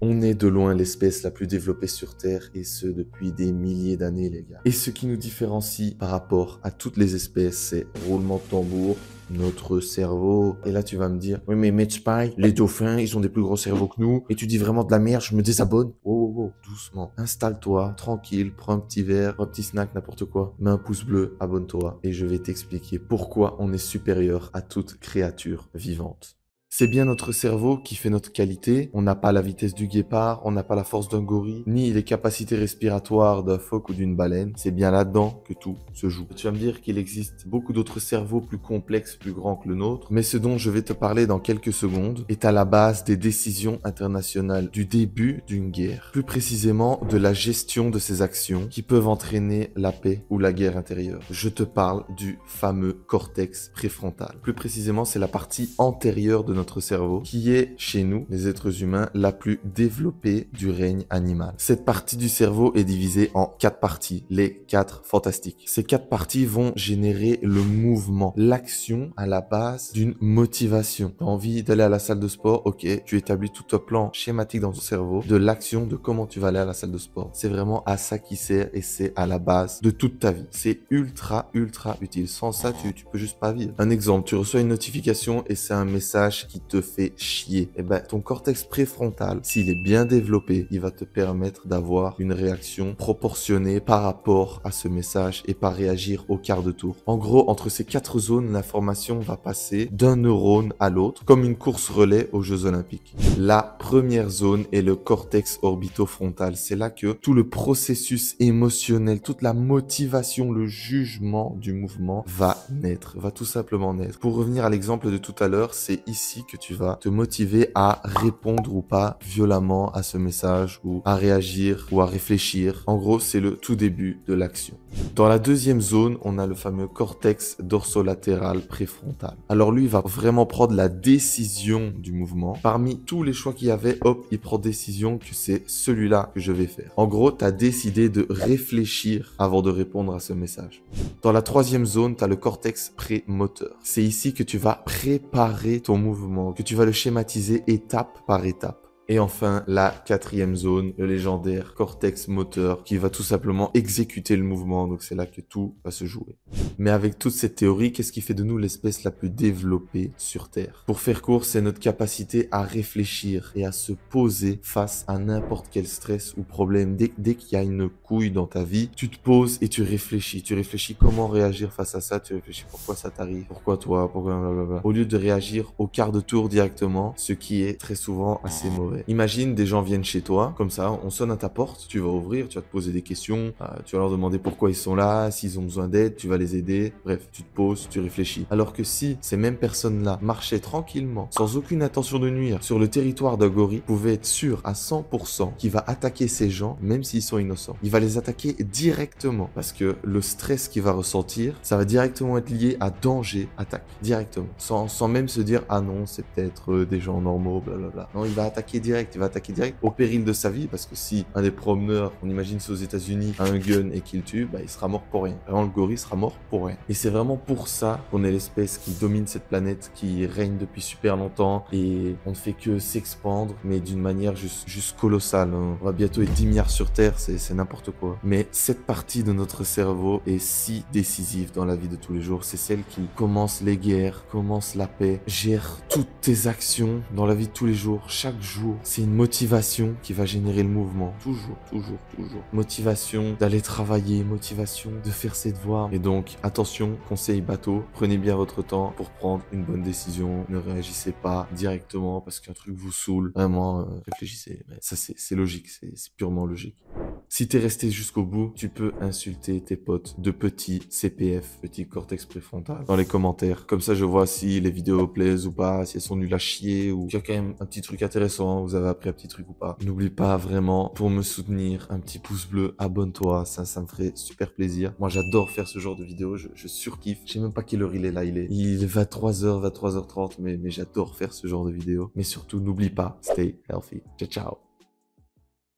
On est de loin l'espèce la plus développée sur Terre, et ce depuis des milliers d'années, les gars. Et ce qui nous différencie par rapport à toutes les espèces, c'est roulement de tambour, notre cerveau. Et là, tu vas me dire, oui, mais Medspy, les dauphins, ils ont des plus gros cerveaux que nous, et tu dis vraiment de la merde, je me désabonne. Oh, doucement. Installe-toi, tranquille, prends un petit verre, un petit snack, n'importe quoi. Mets un pouce bleu, abonne-toi, et je vais t'expliquer pourquoi on est supérieur à toute créature vivante. C'est bien notre cerveau qui fait notre qualité. On n'a pas la vitesse du guépard, on n'a pas la force d'un gorille, ni les capacités respiratoires d'un phoque ou d'une baleine. C'est bien là-dedans que tout se joue. Tu vas me dire qu'il existe beaucoup d'autres cerveaux plus complexes, plus grands que le nôtre, mais ce dont je vais te parler dans quelques secondes est à la base des décisions internationales du début d'une guerre. Plus précisément, de la gestion de ces actions qui peuvent entraîner la paix ou la guerre intérieure. Je te parle du fameux cortex préfrontal. Plus précisément, c'est la partie antérieure de notre cerveau qui est, chez nous, les êtres humains, la plus développée du règne animal. Cette partie du cerveau est divisée en 4 parties, les 4 fantastiques. Ces 4 parties vont générer le mouvement, l'action à la base d'une motivation. Tu as envie d'aller à la salle de sport, ok, tu établis tout un plan schématique dans ton cerveau de l'action de comment tu vas aller à la salle de sport. C'est vraiment à ça qui sert et c'est à la base de toute ta vie. C'est ultra utile. Sans ça, tu peux juste pas vivre. Un exemple, tu reçois une notification et c'est un message qui te fait chier. Et ben, ton cortex préfrontal, s'il est bien développé, il va te permettre d'avoir une réaction proportionnée par rapport à ce message et pas réagir au quart de tour. En gros, entre ces 4 zones, l'information va passer d'un neurone à l'autre, comme une course relais aux Jeux Olympiques. La première zone est le cortex orbitofrontal. C'est là que tout le processus émotionnel, toute la motivation, le jugement du mouvement va naître, va tout simplement naître. Pour revenir à l'exemple de tout à l'heure, c'est ici que tu vas te motiver à répondre ou pas violemment à ce message ou à réagir ou à réfléchir. En gros, c'est le tout début de l'action. Dans la deuxième zone, on a le fameux cortex dorsolatéral préfrontal. Alors lui, il va vraiment prendre la décision du mouvement. Parmi tous les choix qu'il y avait, hop, il prend décision que c'est celui-là que je vais faire. En gros, tu as décidé de réfléchir avant de répondre à ce message. Dans la troisième zone, tu as le cortex prémoteur. C'est ici que tu vas préparer ton mouvement, que tu vas le schématiser étape par étape. Et enfin, la quatrième zone, le légendaire cortex moteur, qui va tout simplement exécuter le mouvement. Donc c'est là que tout va se jouer. Mais avec toute cette théorie, qu'est-ce qui fait de nous l'espèce la plus développée sur Terre? Pour faire court, c'est notre capacité à réfléchir et à se poser face à n'importe quel stress ou problème. Dès qu'il y a une couille dans ta vie, tu te poses et tu réfléchis. Tu réfléchis comment réagir face à ça, tu réfléchis pourquoi ça t'arrive, pourquoi toi, pourquoi blablabla. Au lieu de réagir au quart de tour directement, ce qui est très souvent assez mauvais. Imagine, des gens viennent chez toi, comme ça, on sonne à ta porte, tu vas ouvrir, tu vas te poser des questions, tu vas leur demander pourquoi ils sont là, s'ils ont besoin d'aide, tu vas les aider, bref, tu te poses, tu réfléchis. Alors que si ces mêmes personnes-là marchaient tranquillement, sans aucune intention de nuire, sur le territoire d'un gorille, pouvaient être sûrs à 100% qu'il va attaquer ces gens, même s'ils sont innocents. Il va les attaquer directement, parce que le stress qu'il va ressentir, ça va directement être lié à danger, attaque, directement, sans même se dire, ah non, c'est peut-être des gens normaux, blablabla. Non, il va attaquer direct, au péril de sa vie, parce que si un des promeneurs, on imagine c'est aux États-Unis, a un gun et qu'il tue, bah il sera mort pour rien. Vraiment, le gorille sera mort pour rien. Et c'est vraiment pour ça qu'on est l'espèce qui domine cette planète, qui règne depuis super longtemps, et on ne fait que s'expandre, mais d'une manière juste colossale. Hein. On va bientôt être 10 milliards sur Terre, c'est n'importe quoi. Mais cette partie de notre cerveau est si décisive dans la vie de tous les jours. C'est celle qui commence les guerres, commence la paix, gère toutes tes actions dans la vie de tous les jours, chaque jour. C'est une motivation qui va générer le mouvement. Toujours. Motivation d'aller travailler, motivation de faire ses devoirs. Et donc, attention, conseil bateau, prenez bien votre temps pour prendre une bonne décision. Ne réagissez pas directement parce qu'un truc vous saoule. Vraiment, réfléchissez. Mais ça, c'est logique, c'est purement logique. Si t'es resté jusqu'au bout, tu peux insulter tes potes de petits CPF, petit cortex préfrontal, dans les commentaires. Comme ça, je vois si les vidéos plaisent ou pas, si elles sont nulles à chier, ou s'il y a quand même un petit truc intéressant, vous avez appris un petit truc ou pas. N'oublie pas vraiment, pour me soutenir, un petit pouce bleu, abonne-toi, ça me ferait super plaisir. Moi, j'adore faire ce genre de vidéos, je surkiffe. Je sais même pas quelle heure il est là, il est 23h, 23h30, mais j'adore faire ce genre de vidéos. Mais surtout, n'oublie pas, stay healthy. Ciao, ciao.